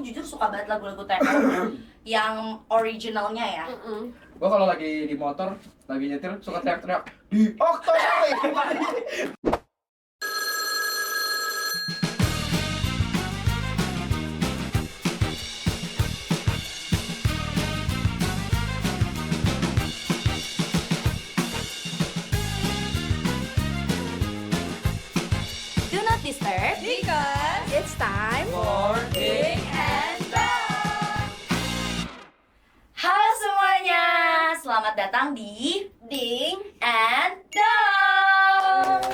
tuh jujur suka banget lagu-lagu TO yang originalnya ya. Gue kalau lagi di motor, lagi nyetir suka teriak-teriak di Oktober. Do not disturb Because it's time For Ding and Dong. Halo semuanya, selamat datang di Ding and Dong.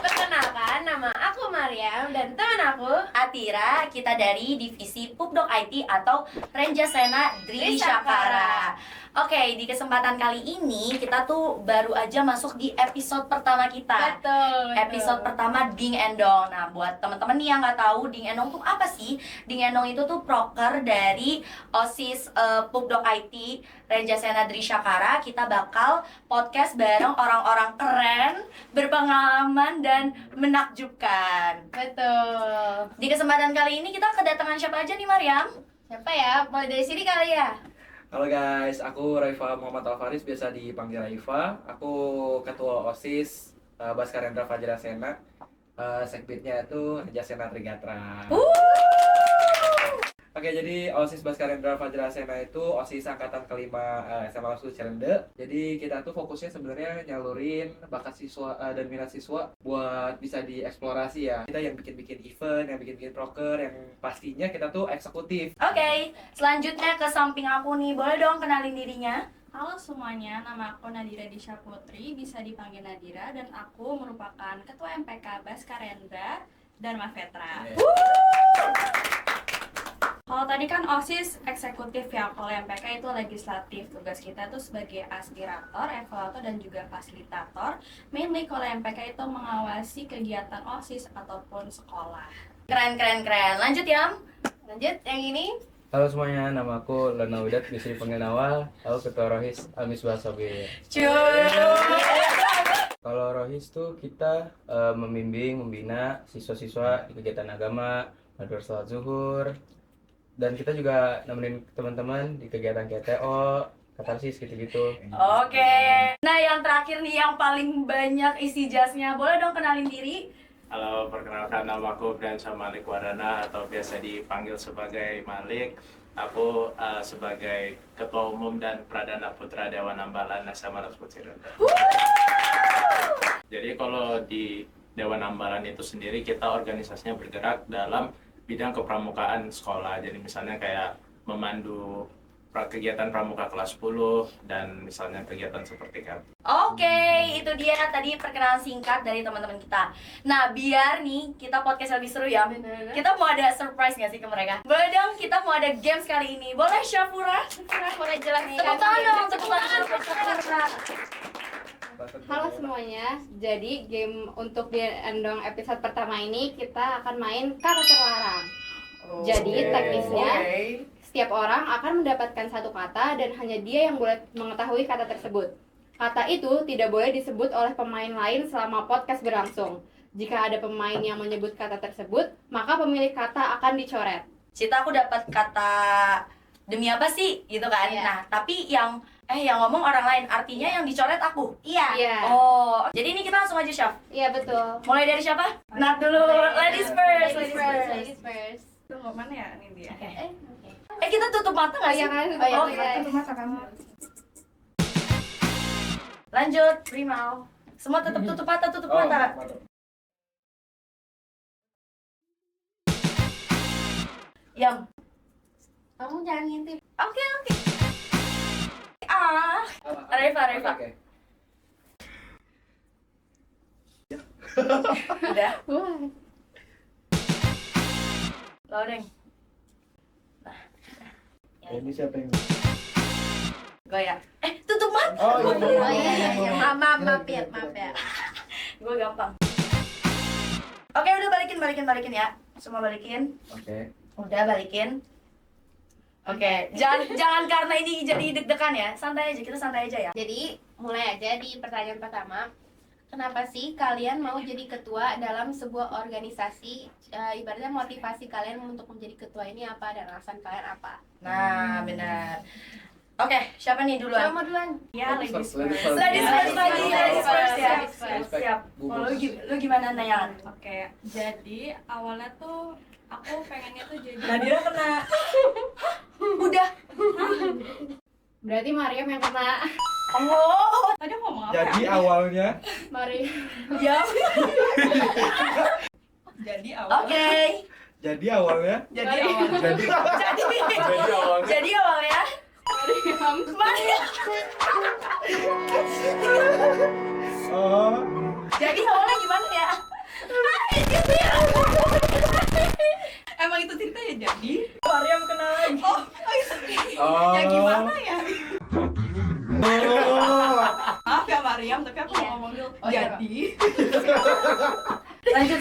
perkenalkan, nama aku Mariam dan teman aku Atira, kita dari divisi Pupdok IT atau Renjasena Dri Syakara. Oke, di kesempatan kali ini kita tuh baru aja masuk di episode pertama kita. betul. Episode pertama Ding and Dong. Nah, buat teman-teman nih yang nggak tahu Ding and Dong tuh apa sih? Ding and Dong itu tuh proker dari OSIS Pupdok IT Renjasena Dri Syakara. Kita bakal podcast bareng orang-orang keren, berpengalaman dan menakjubkan. Betul. Di kesempatan kali ini kita kedatangan siapa aja nih, Mariam? Siapa ya? Mulai dari sini kali ya. Halo guys, aku Raifa Muhammad Alfaris, biasa dipanggil Raifa. Aku ketua OSIS Baskarendra Fajrasena. Sekbidnya itu Renjasena Trigatra. Oke, jadi OSIS Baskarendra Fajrasena itu OSIS angkatan kelima SMA Langsung Cirende. Jadi kita tuh fokusnya sebenarnya nyalurin bakat siswa dan minat siswa buat bisa dieksplorasi ya. Kita yang bikin-bikin event, yang bikin-bikin proker, yang pastinya kita tuh eksekutif. Oke, selanjutnya ke samping aku nih. Boleh dong kenalin dirinya? Halo semuanya, nama aku Nadira Disha Putri, bisa dipanggil Nadira, dan aku merupakan Ketua MPK Baskarendra Dharma Vetra. Kalau tadi kan OSIS eksekutif ya, kalau MPK itu legislatif. Tugas kita tuh sebagai aspirator, evaluator, dan juga fasilitator. Mainly kalau MPK itu mengawasi kegiatan OSIS ataupun sekolah. Keren. Lanjut, Yam. Lanjut yang ini. Halo semuanya, nama aku Lana Udat, bisa dipanggil Nawal. Aku ketua Rohis Al-Misbah Sabir. Kalau Rohis tuh kita membimbing, membina siswa-siswa di kegiatan agama, madrasah zuhur, dan kita juga nemenin teman-teman di kegiatan KTO, katarsis gitu-gitu. Oke. Nah, yang terakhir nih yang paling banyak isi jasnya. Boleh dong kenalin diri? Halo, perkenalkan nama aku Briansyah Malik Wardana atau biasa dipanggil sebagai Malik. Aku sebagai Ketua Umum dan Pradana Putra Dewan Ambalan SMA Langsung Cirende. Jadi kalau di Dewan Ambalan itu sendiri kita organisasinya bergerak dalam bidang kepramukaan sekolah. Jadi misalnya kayak memandu kegiatan pramuka kelas 10 dan misalnya kegiatan seperti kan. Oke, itu dia tadi perkenalan singkat dari teman-teman kita. Nah, biar nih kita podcast lebih seru ya. Kita mau ada surprise nggak sih ke mereka? Boleh dong, kita mau ada games kali ini. Boleh, Syafura? Boleh jelaskan. Tepuk tangan dong, tepuk tangan. Halo semuanya. Jadi game untuk di Endong episode pertama ini kita akan main kata terlarang. Jadi teknisnya setiap orang akan mendapatkan satu kata dan hanya dia yang boleh mengetahui kata tersebut. Kata itu tidak boleh disebut oleh pemain lain selama podcast berlangsung. Jika ada pemain yang menyebut kata tersebut, maka pemilik kata akan dicoret. Cita, aku dapat kata demi apa sih gitu kan. Iya. Nah, tapi yang ngomong orang lain, artinya yang dicoret aku. Iya. Oh, jadi ini kita langsung aja, Syaf. Iya betul. Mulai dari siapa? Nat dulu. Ladies first. Ladies first. Tunggu, mana ya ini dia? Oke. Kita tutup mata nggak sih? Iya kan? Oh, iya. Tutup mata kamu. Lanjut, Rimal. Semua tetap tutup mata, tutup mata. Yang. Kamu jangan ngintip. Oke. Reva. Oke. Udah. Wah. Loading. Ini siapa yang? Goyang. Tutup mata. Oh iya. Maaf ya. Gue gampang. Oke, udah balikin ya. Semua balikin. Oke. Udah balikin. Oke, jangan karena ini jadi deg-degan ya. Santai aja, kita santai aja ya. Jadi mulai aja di pertanyaan pertama. Kenapa sih kalian mau jadi ketua dalam sebuah organisasi? Ibaratnya motivasi kalian untuk menjadi ketua ini apa dan alasan kalian apa? Nah, benar. Oke, siapa nih duluan? Siapa mau duluan? Ya, Ladies ladies first, first. Ladies first lagi, ladies first ya. Ladies first. Siap. Bungkus. Lu gimana Nayan? Oke, jadi awalnya tuh aku pengennya tuh jadi Nadira kena. Udah. Berarti Mariam yang kena. Oh, tadi aku ngomong apa? Jadi awalnya Mariam. ya. Jadi Oke. Jadi awalnya Jadi awal. jadi Jadi awalnya Mariam. oh Jadi awalnya gimana ya? Emang itu ceritanya jadi? Mariam kena lagi. oh Ya gimana ya? oh Maaf ya Mariam, tapi aku Iya. mau ngomong dulu. Oh, iya. Jadi Lanjut.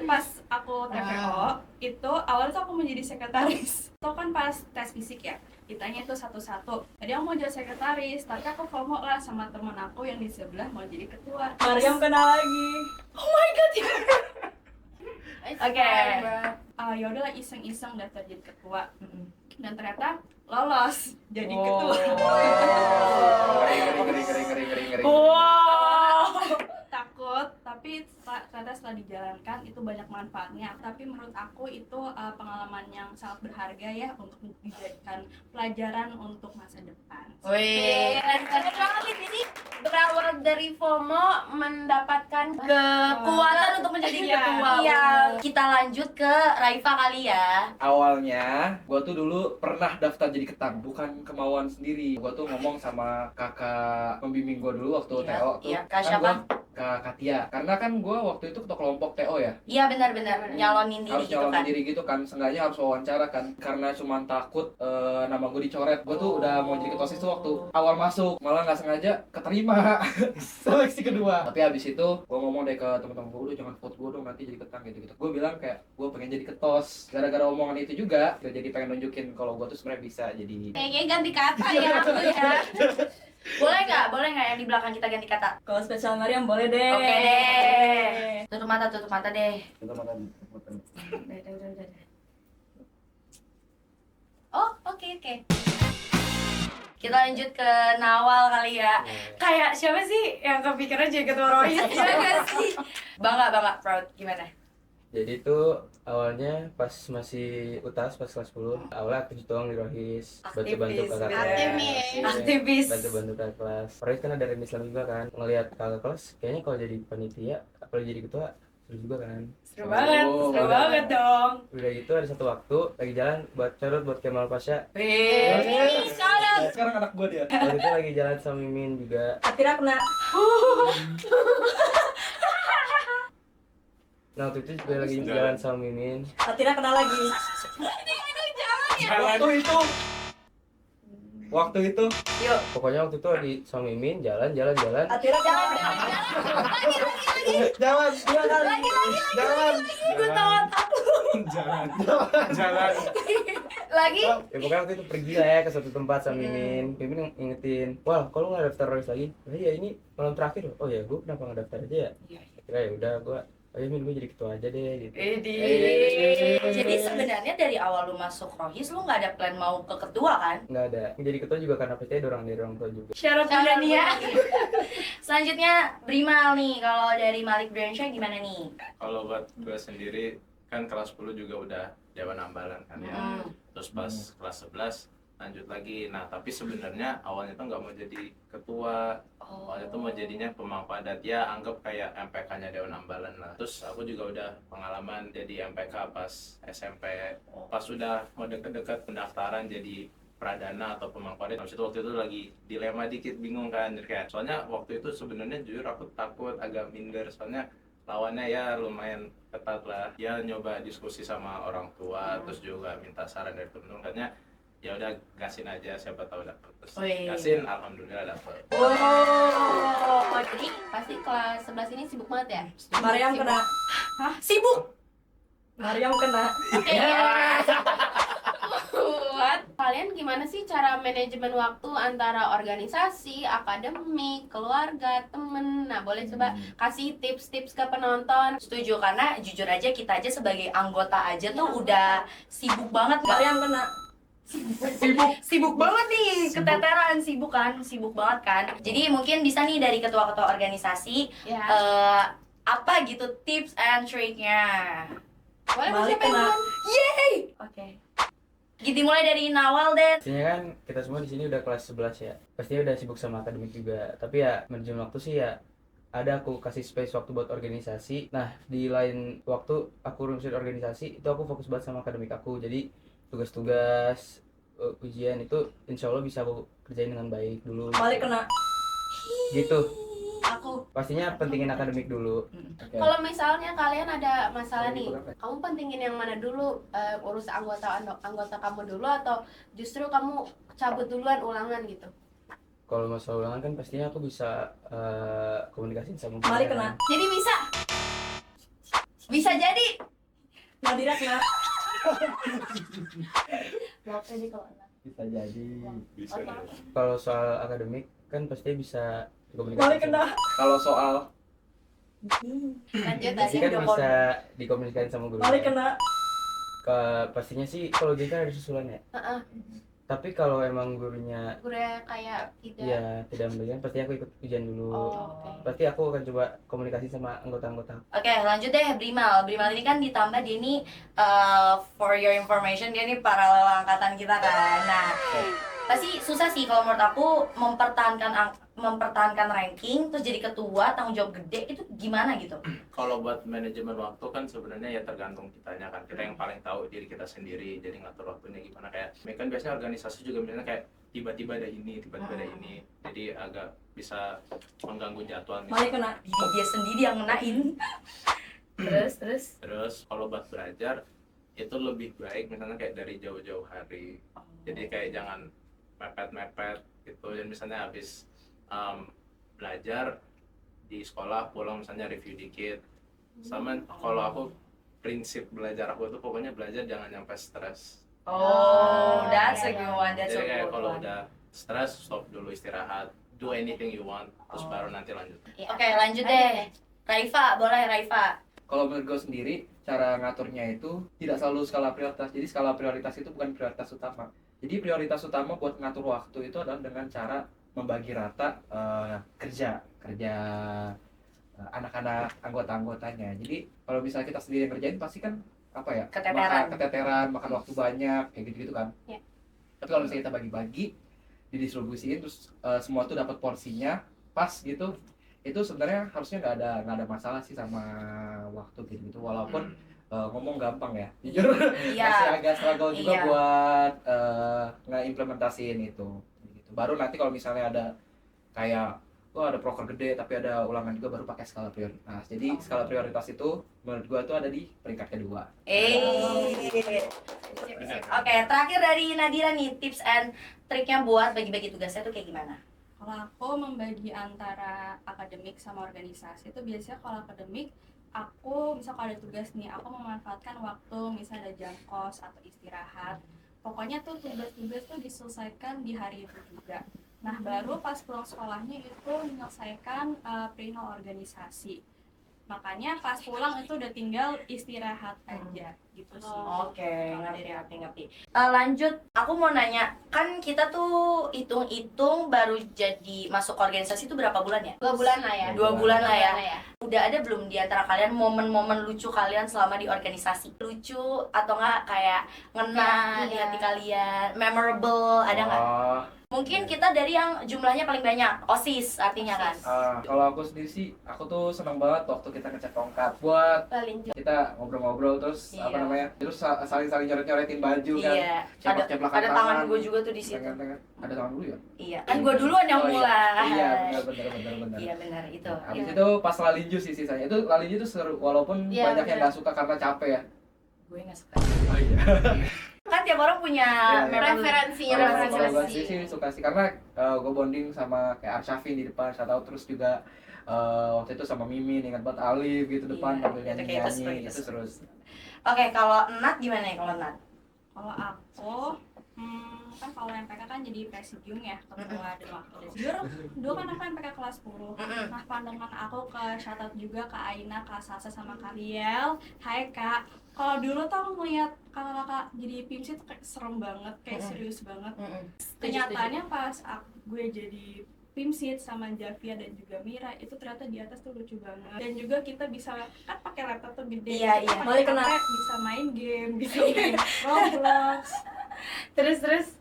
pas aku TPO itu awalnya tuh aku mau jadi sekretaris. Itu kan pas tes fisik ya, ditanya itu satu-satu. Jadi aku mau jadi sekretaris, tapi aku FOMO lah sama temen aku yang di sebelah mau jadi ketua. Mariam kena lagi. Oh my god. Oke. Ya udahlah iseng-iseng daftar jadi ketua. Dan ternyata lolos jadi ketua. ngeri. Wow. Takut, tapi ternyata setelah dijalankan itu banyak manfaatnya. Tapi menurut aku itu pengalaman yang sangat berharga ya untuk dijadikan pelajaran untuk masa depan. Wih, keren banget nih. Jadi berawal dari FOMO mendapatkan kekuatan untuk menjadi Iya. ketua. Iya. Kita lanjut ke Raifa kali ya. Awalnya gua tuh dulu pernah daftar jadi ketang, bukan kemauan sendiri. Gua tuh ngomong sama kakak pembimbing gua dulu waktu Iya, TO tuh. iya. Kak Kan siapa? gua- Kak Katia. Karena kan gua waktu itu ketua kelompok TO ya. Iya benar-benar nyalonin diri Harus gitu nyalonin kan. diri gitu kan, seenggaknya harus wawancara kan. Karena cuma takut nama gue dicoret. Gue tuh udah mau jadi ketua OSIS tuh waktu awal masuk, malah nggak sengaja keterima seleksi kedua. Tapi abis itu gue ngomong deh ke teman-teman gue, udah jangan vote gue dong nanti jadi ketang gitu. Gue bilang kayak gue pengen jadi ketos. Gara-gara omongan itu juga, gue jadi pengen nunjukin kalau gue tuh sebenarnya bisa jadi. Kayaknya ganti kata ya aku ya. Boleh nggak yang di belakang kita ganti kata? Kalau spesial Mariam boleh deh. Oke deh. Tutup mata deh. Oh, oke. Kita lanjut ke Nawal kali ya. Kayak siapa sih yang kepikiran jadi ketua Rohis? Ya nggak sih? Bangga, proud. Gimana? Jadi itu awalnya pas masih UTAS pas kelas 10, awalnya aktif doang di Rohis, bantu-bantu Aktivis, kakak bener. kelas. Aktivis. Iya, Aktivis. bantu-bantu kakak kelas. Rohis kan ada rem Islam juga kan, ngelihat kakak kelas kayaknya kalau jadi panitia, apalagi jadi ketua seru juga kan. Seru Oh, banget dong. Udah gitu ada satu waktu lagi jalan buat carut buat Kemal Pasha. Wih, shout Sekarang anak gue dia. Waktu itu lagi jalan sama Mimin juga. Atira kena. Nah waktu itu juga lagi jalan sama Mimin. Atira kena lagi. Waktu itu Yuk. Pokoknya waktu itu lagi sama Mimin jalan. Atira kena. jalan. Jalan. Gue tahu Jalan. lagi. Ya pokoknya waktu itu pergi lah ya ke suatu tempat sama Mimin. Mimin ngingetin, wah kalau nggak daftar Rohis lagi? Iya ini malam terakhir loh. Oh ya gue kenapa nggak daftar aja ya? Kira ya udah gue, oh ya Min gue jadi ketua aja deh gitu. Jadi sebenarnya dari awal lu masuk Rohis lu nggak ada plan mau ke ketua kan? Nggak ada. Jadi ketua juga karena percaya dari orang tua juga. Syarat udah nih ya. Selanjutnya Brimal nih, kalau dari Malik Briansyah gimana nih? Kalau buat gue sendiri kan kelas 10 juga udah Dewan Ambalan kan ya. Terus pas kelas 11 lanjut lagi. Nah tapi sebenarnya awalnya tuh nggak mau jadi ketua. Awalnya tuh mau jadinya pemangku adat ya, anggap kayak MPK-nya Dewan Ambalan lah. Terus aku juga udah pengalaman jadi MPK pas SMP. Pas udah mau deket-deket pendaftaran jadi pradana atau pemangku adat. Terus itu waktu itu lagi dilema dikit, bingung kan. Jadi kayak soalnya waktu itu sebenarnya jujur aku takut, agak minder soalnya lawannya ya lumayan ketat lah. Ya nyoba diskusi sama orang tua, terus juga minta saran dari temen-temen. Katanya ya udah gasin aja, siapa tahu dapet. Terus Wih. gasin, alhamdulillah dapet. Oh, Jadi pasti kelas 11 ini sibuk banget ya? Mariam kena. sibuk. Mariam kena. Buat kalian gimana gimana sih cara manajemen waktu antara organisasi, akademik, keluarga, temen? Nah, boleh coba kasih tips-tips ke penonton. Setuju, karena jujur aja kita aja sebagai anggota aja tuh udah sibuk banget nggak? Mariam kena. Sibuk banget nih, keteteran, sibuk banget kan. Jadi mungkin bisa nih dari ketua-ketua organisasi Ya. apa gitu tips and triknya. Boleh Malik siapa yang kena. duluan? Yeay. Oke. Gitu mulai dari Nawal deh. Pastinya kan kita semua di sini udah kelas 11 ya. Pastinya udah sibuk sama akademik juga. Tapi ya manajemen waktu sih ya ada aku kasih space waktu buat organisasi. Nah, di lain waktu aku urusin organisasi, itu aku fokus banget sama akademik aku. Jadi tugas-tugas ujian itu insya Allah bisa aku kerjain dengan baik dulu. Malik kena. Gitu. Aku. Pastinya pentingin akademik dulu. Oke. Kalau misalnya kalian ada masalah nih, Kurang, kamu pentingin yang mana dulu? Urus anggota kamu dulu atau justru kamu cabut duluan ulangan gitu? Kalau masalah ulangan kan pastinya aku bisa komunikasi sama Malik gurunya. kena. Jadi bisa jadi. Nadira kena. Bisa jadi. Bisa ya. Kalau soal akademik kan pasti bisa Malik komunikasi. kena. Kalau soal Lanjut Pasti aja. kan bisa dikomunikasikan sama gurunya. Malik kena. Pastinya sih kalau GK ada susulan ya. Heeh. Tapi kalau emang gurunya Gurunya kayak tidak. ya tidak memberikan, pasti aku ikut ujian dulu. Oh, oke. Pasti aku akan coba komunikasi sama anggota-anggota. Oke, lanjut deh Brimal. Brimal ini kan ditambah dia ini for your information dia ini paralel angkatan kita kan. Nah, pasti susah sih kalau menurut aku mempertahankan ranking terus jadi ketua, tanggung jawab gede itu gimana gitu. Kalau buat manajemen waktu kan sebenarnya ya tergantung kitanya kan, kita yang paling tahu diri kita sendiri, jadi ngatur waktunya gimana. Kayak kan biasanya organisasi juga misalnya kayak tiba-tiba ada ini, jadi agak bisa mengganggu jadwal Malik misalnya. kena. Diri dia sendiri yang ngenain. Terus Kalau buat belajar itu lebih baik misalnya kayak dari jauh-jauh hari, jadi kayak jangan mepet-mepet gitu. Dan misalnya habis belajar di sekolah pulang misalnya review dikit. Sama kalau aku prinsip belajar aku tuh pokoknya belajar jangan sampai stres. That's a good one. That's a Jadi kayak good kalau one. udah stres stop dulu, istirahat, do anything you want, terus baru nanti lanjut. Oke, lanjut deh. Raifa, boleh Raifa. Kalau menurut gue sendiri, cara ngaturnya itu tidak selalu skala prioritas. Jadi skala prioritas itu bukan prioritas utama. Jadi prioritas utama buat ngatur waktu itu adalah dengan cara membagi rata kerja anak-anak anggota-anggotanya. Jadi kalau misalnya kita sendiri yang ngerjain pasti kan apa ya? Keteteran. Makan waktu banyak kayak gitu-gitu kan. Ya. Tapi kalau misalnya kita bagi-bagi, didistribusiin terus semua tuh dapat porsinya pas gitu. Itu sebenarnya harusnya nggak ada masalah sih sama waktu gitu walaupun ngomong gampang ya jujur Iya. masih agak struggle juga Iya. buat ngeimplementasiin itu gitu. Baru nanti kalau misalnya ada kayak ada proker gede tapi ada ulangan juga baru pakai skala prioritas. Jadi skala prioritas itu menurut gua tuh ada di peringkat kedua. Oke, terakhir dari Nadira nih, tips and triknya buat bagi-bagi tugasnya tuh kayak gimana? Kalau aku membagi antara akademik sama organisasi itu biasanya kalau akademik aku misal kalau ada tugas nih aku memanfaatkan waktu misal ada jam kos atau istirahat, pokoknya tuh tugas-tugas tuh diselesaikan di hari itu juga. Nah baru pas pulang sekolahnya itu menyelesaikan perihal organisasi, makanya pas pulang itu udah tinggal istirahat aja gitu sih. Oke, ngerti. Lanjut, aku mau nanya, kan kita tuh hitung-hitung baru jadi masuk organisasi itu berapa bulan ya? 2 bulan lah ya. 2 bulan lah ya. 2 bulan Udah ada belum di antara kalian momen-momen lucu kalian selama di organisasi? Lucu atau enggak kayak ngena di Iya. hati kalian, memorable, ada nggak? Mungkin kita dari yang jumlahnya paling banyak, OSIS artinya kan? Kalau aku sendiri sih, aku tuh senang banget waktu kita ngecek tongkat buat Paling kita ngobrol-ngobrol terus Iya. apa namanya, terus saling-saling nyoret-nyoretin baju kan, Iya, ceplak-ceplakan ada tangan gue juga tuh di situ. tangan. Ada tangan dulu ya? Iya, kan gue duluan yang Oh, iya. mulai. Iya, benar. Iya benar itu. Habis itu pas lalinju sih sisanya. Itu lalinju tuh seru walaupun Iya, banyak yang benar. nggak suka karena capek ya. Gue nggak suka. Oh iya. Kan tiap orang punya Iya, iya. preferensinya Kalau gue masing-masing. sih suka sih karena gue bonding sama kayak Arsyafin di depan, shout out, terus juga waktu itu sama Mimin, ingat banget Alif gitu depan Iya, sambil itu kayak nyanyi-nyanyi itu itu seru. Oke, kalau Nat gimana ya kalau Nat? Kalau aku kan kalau MPK kan jadi presidium ya, ketua dan wakil jujur dulu kan aku MPK kelas 10. Nah pandangan aku ke Syatat juga, ke Aina, ke Salsa sama Kariel, hai kak, kalau dulu tuh aku ngeliat kakak-kakak jadi PIMSI tuh kayak serem banget, kayak serius banget. Kenyataannya pas gue jadi PIMSIT sama Javia dan juga Mira itu ternyata di atas tuh lucu banget, dan juga kita bisa kan pakai laptop tuh gede, Iya, kita iya. pakai HP, bisa main game, bisa main Roblox. Terus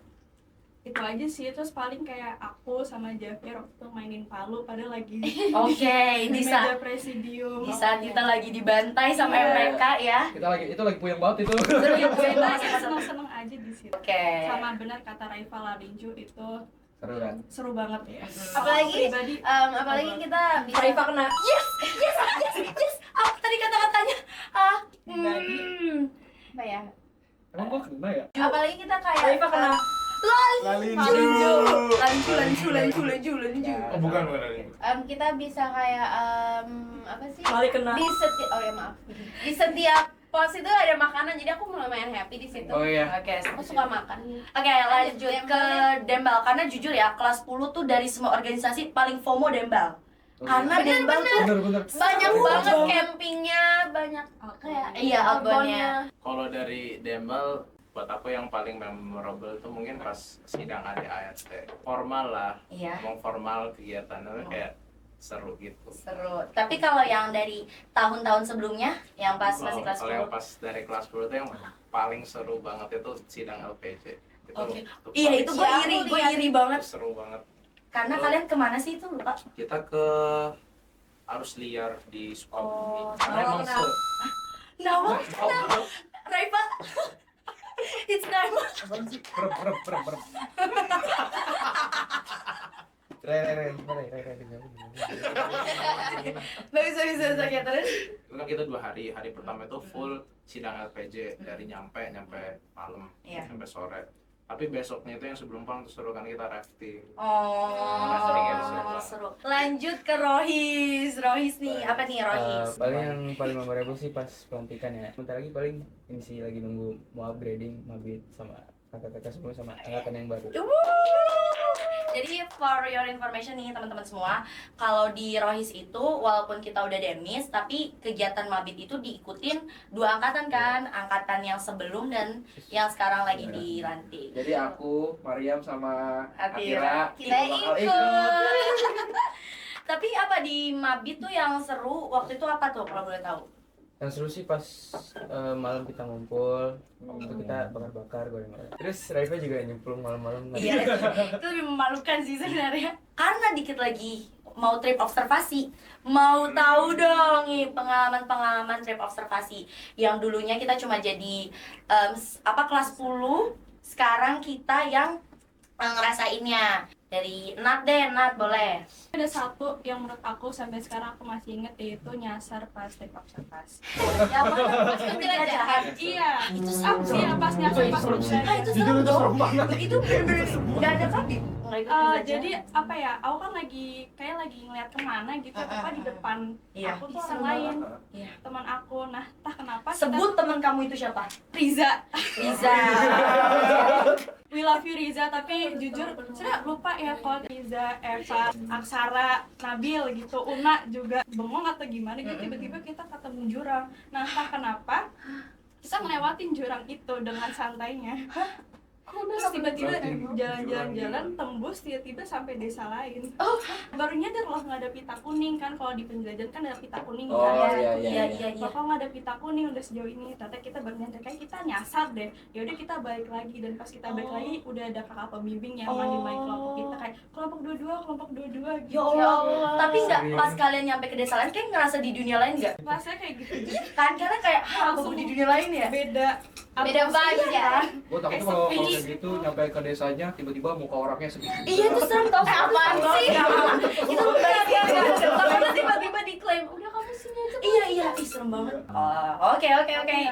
Itu aja sih. Terus paling kayak aku sama Javia waktu itu mainin palu padahal lagi oke, di bisa meja presidium. di saat kita lagi dibantai sama Iya. mereka ya. Itu lagi puyeng banget itu. Seru ya Kita kita masih seneng-seneng aja di situ. Oke. Sama benar kata Raifa Larinju itu Seru kan? seru banget ya. Apalagi Pribadi apalagi kita bisa Raifa kena. yes. Apa tadi kata-katanya? Pribadi. Apa ya? Emang gua kena ya? Apalagi kita kayak Raifa kena. lanju. Oh bukan ini. Kita bisa kayak apa sih? Mali kena. Di setiap di setiap pos itu ada makanan, jadi aku lumayan happy di situ. Oh iya. Oke, Aku suka makan. Oke, lanjut ke Dembal. Karena jujur ya, kelas 10 tuh dari semua organisasi paling FOMO Dembal. Karena Dembal tuh Bener. Banyak banget campingnya, banyak kayak Iya, outbound-nya. Kalau dari Dembal, buat aku yang paling memorable tuh mungkin pas sidang ADART. Formal lah, Iya, ngomong formal kegiatannya kayak seru gitu. seru. Tapi kalau yang dari tahun-tahun sebelumnya, yang pas masih kelas Kalau yang 10. pas dari kelas 10 tuh yang paling seru banget itu sidang LPJ. Oke. Itu Iya, paling itu gue iri banget. seru banget. Karena kalian kemana sih itu lupa? Kita ke arus liar di Sukabumi. Oh, Karena emang kenal. Nama? Raifa? It's nama. Apaan sih? Berem. Re. Bagus, oke, terus? Itu kan kita 2 hari. Hari pertama itu full sidang LPJ dari nyampe malam Iya. sampai sore. Tapi besoknya itu yang sebelum pulang tuh seru kan kita rafting. Oh, seru. Lanjut ke Rohis. Rohis nih, apa nih Rohis? Paling yang paling memorable sih pas pelantikan ya. Bentar lagi paling ini sih lagi nunggu mau upgrading mabit sama kakak-kakak semua sama angkatan yang baru. Jadi for your information nih teman-teman semua, kalau di Rohis itu walaupun kita udah demis, tapi kegiatan mabit itu diikutin 2 angkatan kan, angkatan yang sebelum dan yang sekarang lagi dilantik. Jadi aku, Mariam sama Atira, Atira kita bakal ikut. Tapi apa di mabit tuh yang seru waktu itu apa tuh kalau boleh tahu? Yang seru sih pas malam kita ngumpul, itu kita bakar-bakar goreng-goreng. Terus Raifa juga nyemplung malam-malam. Iya, itu lebih memalukan sih sebenarnya. Karena dikit lagi mau trip observasi, mau tahu dong nih pengalaman-pengalaman trip observasi yang dulunya kita cuma jadi kelas 10, sekarang kita yang ngerasainnya. Dari Nat deh, Nat boleh. Ada satu yang menurut aku sampai sekarang aku masih inget, yaitu nyasar pas trip observasi. Ya apa? Pas penjelajahan. Iya, itu apa sih yang pas nyasar pas Ah, itu penjelajahan? serem dong. Itu bener-bener nggak ada kabin. Jadi apa ya, aku kan lagi ngeliat kemana gitu, apa di depan Iya. aku tuh orang lain, Iya. teman aku. Nah, entah kenapa Sebut teman kamu itu siapa? Riza. Riza. We love you Riza, tapi jujur saya lupa ya kalau Riza, Eva, Aksara, Nabil gitu, Una juga bengong atau gimana gitu, tiba-tiba kita ketemu jurang. Nah, entah kenapa kita ngelewatin jurang itu dengan santainya. Terus tiba-tiba jalan-jalan tembus tiba-tiba sampai desa lain. Baru nyadar loh nggak ada pita kuning kan, kalau di penjelajahan kan ada pita kuning Oh, kan. iya. Bapak nggak ada pita kuning udah sejauh ini, ternyata kita baru nyadar kayak kita nyasar deh. Ya udah kita balik lagi, dan pas kita balik lagi udah ada kakak pembimbing yang manggil kelompok kita kayak kelompok 22 Ya gitu. Allah. Tapi nggak pas kalian nyampe ke desa lain kayak ngerasa di dunia lain nggak? Rasanya kayak gitu. Kan karena kayak aku di dunia lain ya. Beda vibes ya. Gue takut kalau kayak gitu nyampe ke desanya tiba-tiba muka orangnya sedih. Iya itu serem tau apaan sih? Itu Takutnya tiba-tiba diklaim, udah kamu sini aja. Iya, ih serem banget. Oh, oke.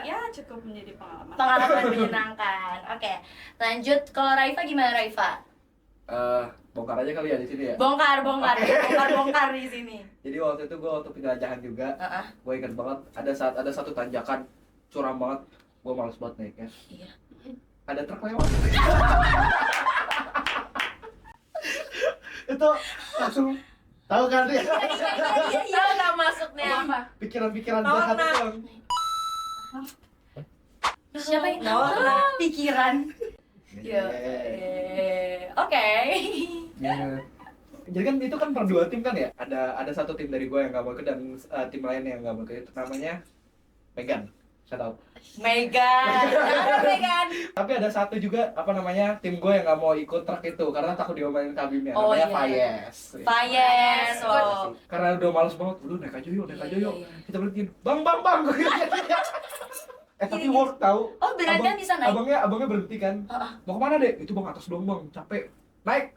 Ya cukup menjadi pengalaman. Pengalaman menyenangkan. Oke, lanjut. Kalau Raifa gimana Raifa? Bongkar aja kali ya di sini ya. Bongkar di sini. Jadi waktu itu gue waktu penjelajahan juga, gue ingat banget ada satu tanjakan curam banget, gue males banget naiknya. Iya. Ada truk lewat. tuh langsung tahu kan dia Iya, Tahu masuknya apa? pikiran-pikiran Tahu, jahat Nak. itu. siapa yang pikiran? Ya. Oke. Ya. Jadi kan itu kan per 2 tim kan ya. Ada satu tim dari gue yang nggak mau ikut dan tim lain yang nggak mau ikut. Itu namanya Megan. Saya tahu. Megan. Megan. Tapi ada satu juga apa namanya tim gue yang nggak mau ikut truk itu karena takut diomelin kabinnya. Oh, Namanya iya. Fayez. Fayez. Oh. Karena udah males banget. Udah naik aja yuk, naik aja yuk. Kita berhentiin. Bang. Tapi work tahu. Oh, beneran bisa naik. Abangnya berhenti kan. Mau kemana deh? Itu bang atas doang bang. Capek. Naik.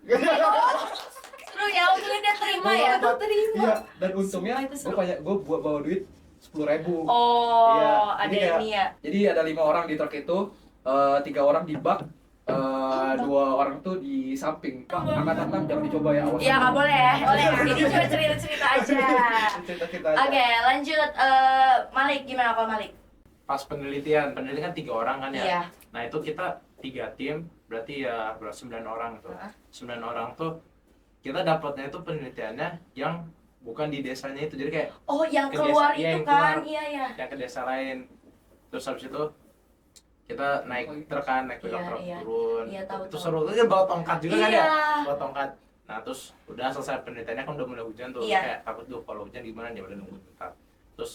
Seru ya, untungnya dia terima ya. Iya, dan untungnya Sumpah, itu seru. gue bawa duit 10.000. Oh, Iya, ada jadi kayak- ini ya. Jadi ada 5 orang di truk itu, 3 orang di bak, 2 orang tuh di samping. Angkatan 6 jangan dicoba ya, awas. Iya, nggak boleh ya. Boleh. Ini cuma cerita-cerita aja. Cerita-cerita Oke, aja. lanjut. Malik, gimana kalau Malik? Pas penelitian kan 3 orang kan ya. Iya. Nah itu kita 3 tim, berarti ya 9 orang tuh. 9 orang tuh kita dapatnya itu penelitiannya yang bukan di desanya itu, jadi kayak Oh, yang Ke keluar desa, iya, itu yang kan? keluar. Iya, iya. yang ke desa lain. Terus habis itu kita naik truk kan, naik Iya, pickup truk iya. turun. Iya, tahu, Itu tahu. seru, itu bawa tongkat juga kan ya, Iya. bawa tongkat. Nah terus udah selesai penelitiannya kan udah mulai hujan tuh, Iya. kayak takut tuh kalau hujan gimana, dia udah nunggu bentar. Terus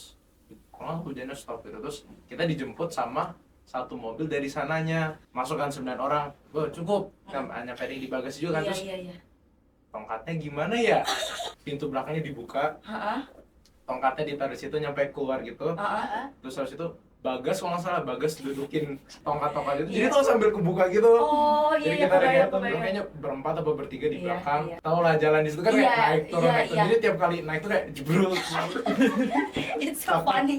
kalau hujannya stop gitu, terus kita dijemput sama satu mobil dari sananya, masukkan 9 orang, cukup, hanya padding di bagasi juga kan. Iya, Terus iya, iya. tongkatnya gimana ya, pintu belakangnya dibuka, Heeh. tongkatnya ditaruh di situ nyampe keluar gitu. Heeh. Terus habis itu Bagas kalau nggak salah, Bagas dudukin tongkat-tongkat itu, Iya. jadi tuh sambil kebuka gitu. Oh, iya, Jadi iya, kita kebayang, lihat kebayang. kayaknya berempat atau bertiga di Iya, belakang. iya. Tahu lah jalan di situ kan kayak Iya, naik turun iya, naik turun. iya. Jadi tiap kali naik tuh kayak jebrul. It's so funny.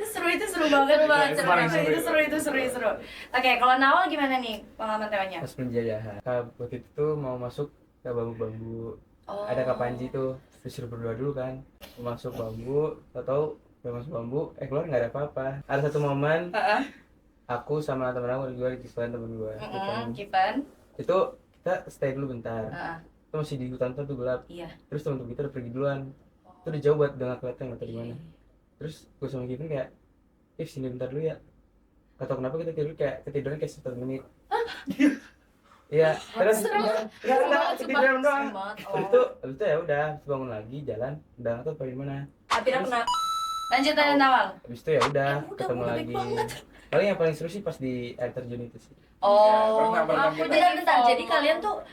Itu seru banget. Itu paling seru. Itu seru. Oke, kalau Nawal gimana nih pengalaman temannya? Pas penjajahan waktu itu tuh mau masuk ke bambu-bambu, Oh. ada Kak Panji tuh, disuruh berdua dulu kan, masuk bambu, tahu udah masuk bambu, keluar nggak ada apa-apa. Ada satu momen Heeh. aku sama temen aku gue di Kipan, temen gue Kipan. itu kita stay dulu bentar. Heeh. Itu masih di hutan tuh gelap, Iya. terus temen kita udah pergi duluan, itu udah jauh buat nggak kelihatan nggak tahu di mana. Terus gue sama Kipan kayak sini bentar dulu ya, gak tau kenapa kita tidur kayak ketidurnya kayak 1 menit. Iya, terus Serem. enggak ketiduran doang. Serem banget. Habis itu ya udah bangun lagi jalan, udah nggak tahu pergi mana. Akhirnya kena Lanjut aja Nawal. Habis itu ya udah udah, ketemu udah lagi. baik banget. Paling yang paling seru sih pas di air terjun itu sih. Oh, berenang gitu. bentar. Jadi kalian tuh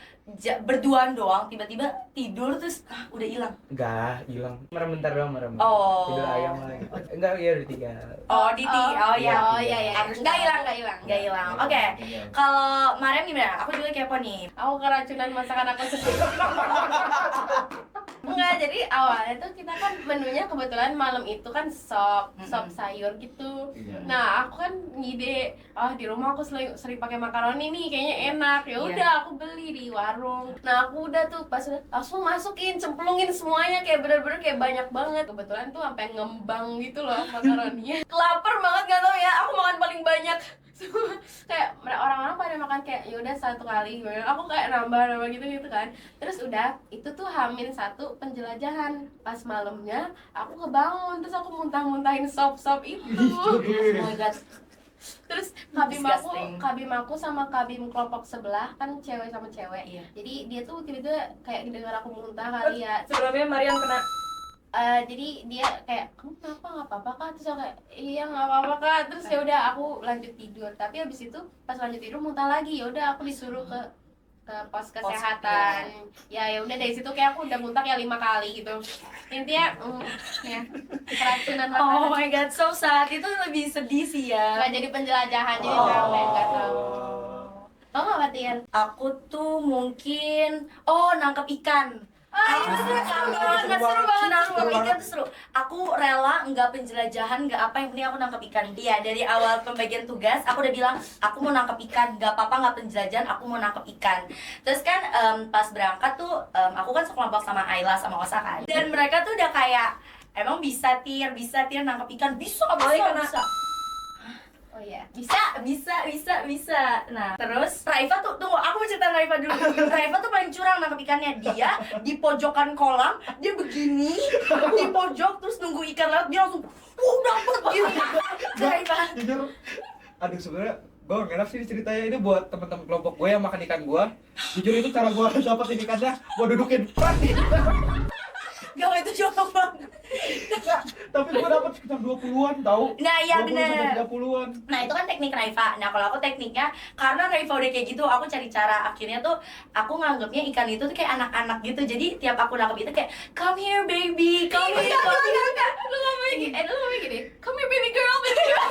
berduaan doang, tiba-tiba tidur terus udah hilang. Enggak, hilang. Merem bentar doang, merem. Oh. Tidur ayam lah gitu. Enggak, ya udah 3. Oh, oh ya. Oh iya iya. Nggak hilang. Oke. Kalau Mariam gimana? Aku juga kepo nih. Aku keracunan masakan aku sendiri. Enggak, jadi awalnya tuh kita kan menunya kebetulan malam itu kan sop sayur gitu. Iya. Nah, aku kan ngide, di rumah aku sering pakai makaroni nih, kayaknya enak. Ya udah aku beli di warung. Nah, aku udah tuh pas udah langsung masukin, cemplungin semuanya kayak bener-bener kayak banyak banget. Kebetulan tuh sampai ngembang gitu loh makaroninya. Lapar banget gak tau ya, aku makan paling banyak. Kayak orang-orang pada makan kayak yaudah 1 kali, aku kayak nambah gitu kan. Terus udah itu tuh H-1 penjelajahan, pas malamnya aku kebangun terus aku muntah-muntahin sop itu. Oh my god. Terus Disgusting. kabim aku sama kabim kelompok sebelah kan cewek sama cewek. Iya. Jadi dia tuh tiba-tiba kayak dengar aku muntah kali ya. sebelumnya Mariam kena Jadi dia kayak kamu kenapa, nggak apa-apa kak? Terus aku kayak iya nggak apa-apa kak. Terus ya udah aku lanjut tidur. Tapi abis itu pas lanjut tidur muntah lagi. Ya udah aku disuruh ke pos kesehatan. Ya udah dari situ kayak aku udah muntah kayak 5 kali gitu. Intinya ya keracunan Oh makanan. my god, so sad. Itu lebih sedih sih ya. Nggak jadi penjelajahan jadi rame nggak tahu. Tau nggak Batian? Aku tuh mungkin nangkep ikan. Itu seru banget, Nangkep ikan tuh seru. Aku rela nggak penjelajahan, nggak apa, yang penting aku nangkep ikan. Dia dari awal pembagian tugas aku udah bilang aku mau nangkep ikan, nggak apa-apa nggak penjelajahan, aku mau nangkep ikan. Terus kan pas berangkat tuh aku kan sekelompok sama Ayla sama Osa kan. Dan mereka tuh udah kayak emang bisa tir nangkep ikan, bisa. kena. Oh iya. Bisa. Nah, terus Raifa tuh, tunggu, aku mau cerita Raifa dulu. Raifa tuh paling curang nangkep ikannya. Dia di pojokan kolam, dia begini, di pojok, terus nunggu ikan lewat, dia langsung, dapet gitu. Raifa. Jujur, aduh sebenarnya gue gak enak sih ceritanya ini buat teman-teman kelompok gue yang makan ikan gue. Jujur itu cara gue dapetin ikannya, gue dudukin pati. Gak, itu jorok banget. Tapi gue dapet sekitar 20-an tau. Nah, iya 20 bener. sampai 30-an. Nah, itu kan teknik Raifa. Nah, kalau aku tekniknya, karena Raifa udah kayak gitu, aku cari cara. Akhirnya tuh, aku nganggapnya ikan itu tuh kayak anak-anak gitu. Jadi, tiap aku nangkep itu kayak, come here baby, come here, come here. Lu ngomongin gini. Come here baby girl, baby girl.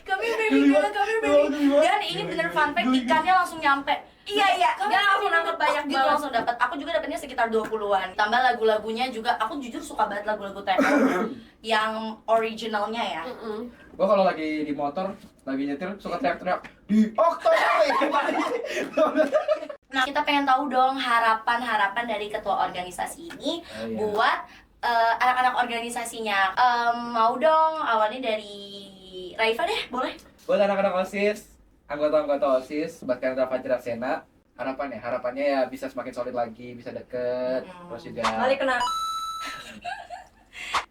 Come here baby girl, come here baby. Dan ini bener fun fact, ikannya langsung nyampe. Iya. Dan aku nangkep banyak gitu, langsung dapat. Aku juga dapatnya sekitar 20-an. Tambah lagu-lagunya juga, aku jujur suka banget lagu-lagu TO yang originalnya ya. Gue kalau lagi di motor, lagi nyetir, suka teriak-teriak di Oktober. Nah, kita pengen tahu dong harapan-harapan dari ketua organisasi ini buat anak-anak organisasinya. Mau dong awalnya dari Raifa deh, boleh? Buat anak-anak OSIS, anggota-anggota OSIS, Sobat Kalendra Fajrasena, harapannya ya bisa semakin solid lagi, bisa deket, terus juga Balik kena.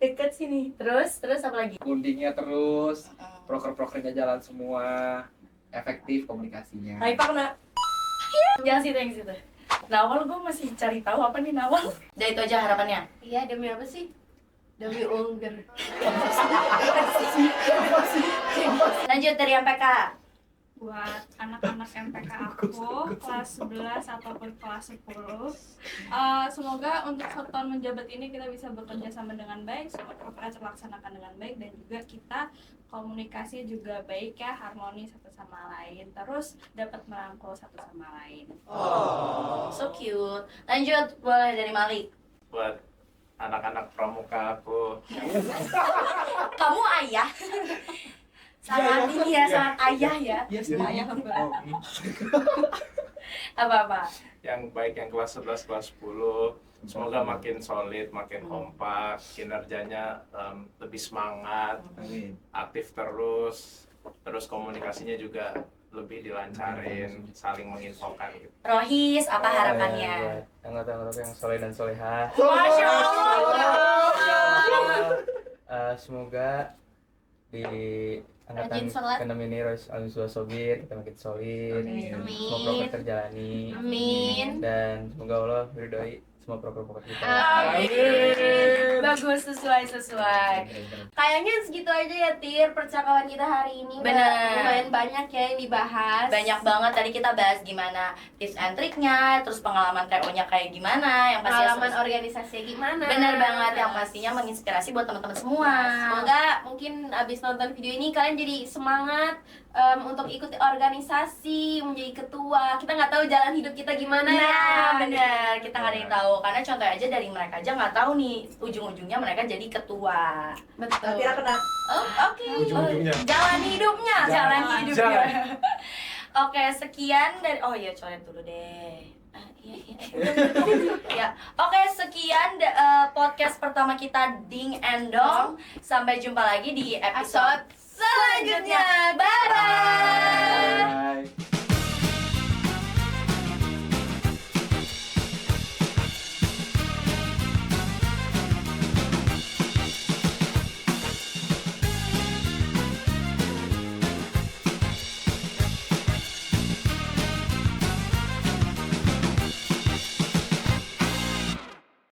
Deket sini. Terus apa lagi? undingnya terus, proker-prokernya jalan semua, efektif komunikasinya. Raifa kena. Jangan situ, yang situ. Nawal, gue masih cari tahu apa nih Nawal. Udah itu aja harapannya. Iya, demi apa sih? Demi ungger. Lanjut dari MPK. Buat anak-anak MPK aku kelas 11 ataupun kelas 10, semoga untuk 1 tahun menjabat ini kita bisa bekerja sama dengan baik, semua prokernya terlaksanakan dengan baik, dan juga kita komunikasi juga baik ya, harmoni satu sama lain, terus dapat merangkul satu sama lain. So cute. Lanjut, boleh dari Malik. Buat anak-anak pramuka aku Kamu ayah. Sangat ini ya, sangat ayah ya. Iya sih. Ayah apa-apa. yang baik, yang kelas 11, kelas 10, semoga makin solid, makin kompak, kinerjanya lebih semangat, Amin. aktif terus komunikasinya juga lebih dilancarin, saling menginfokan gitu. Rohis, apa Buat harapannya? anggota-anggota yang soleh dan solehah. Masya Allah. Semoga di angkatan Rajin sholat. ke-6 ini Sobir kita makin solid, Amin. semua proker terjalani, Amin. dan semoga Allah meridhoi semua proker-proker kita. Amin. Bagus, sesuai. Kayaknya segitu aja ya, Tir, percakapan kita hari ini. Bener. Lumayan banyak ya yang dibahas. Banyak banget tadi kita bahas gimana tips and triknya, terus pengalaman TO-nya kayak gimana, yang pasti pengalaman organisasinya gimana. bener banget, yang pastinya menginspirasi buat teman-teman semua. Semoga mungkin abis nonton video ini kalian jadi semangat untuk ikut organisasi, menjadi ketua. Kita nggak tahu jalan hidup kita gimana ya. Nah, bener, kita nggak ada yang tahu. Karena contoh aja dari mereka aja nggak tahu nih ujung-ujungnya mereka jadi ketua. Betul. Tira kena. Oh, oke. Ujung-ujungnya. Jalan hidupnya, jalan hidupnya. Jalan. Oke, sekian dari coret dulu deh. Ya, oke, sekian podcast pertama kita Ding and Dong. Sampai jumpa lagi di episode selanjutnya. Bye bye.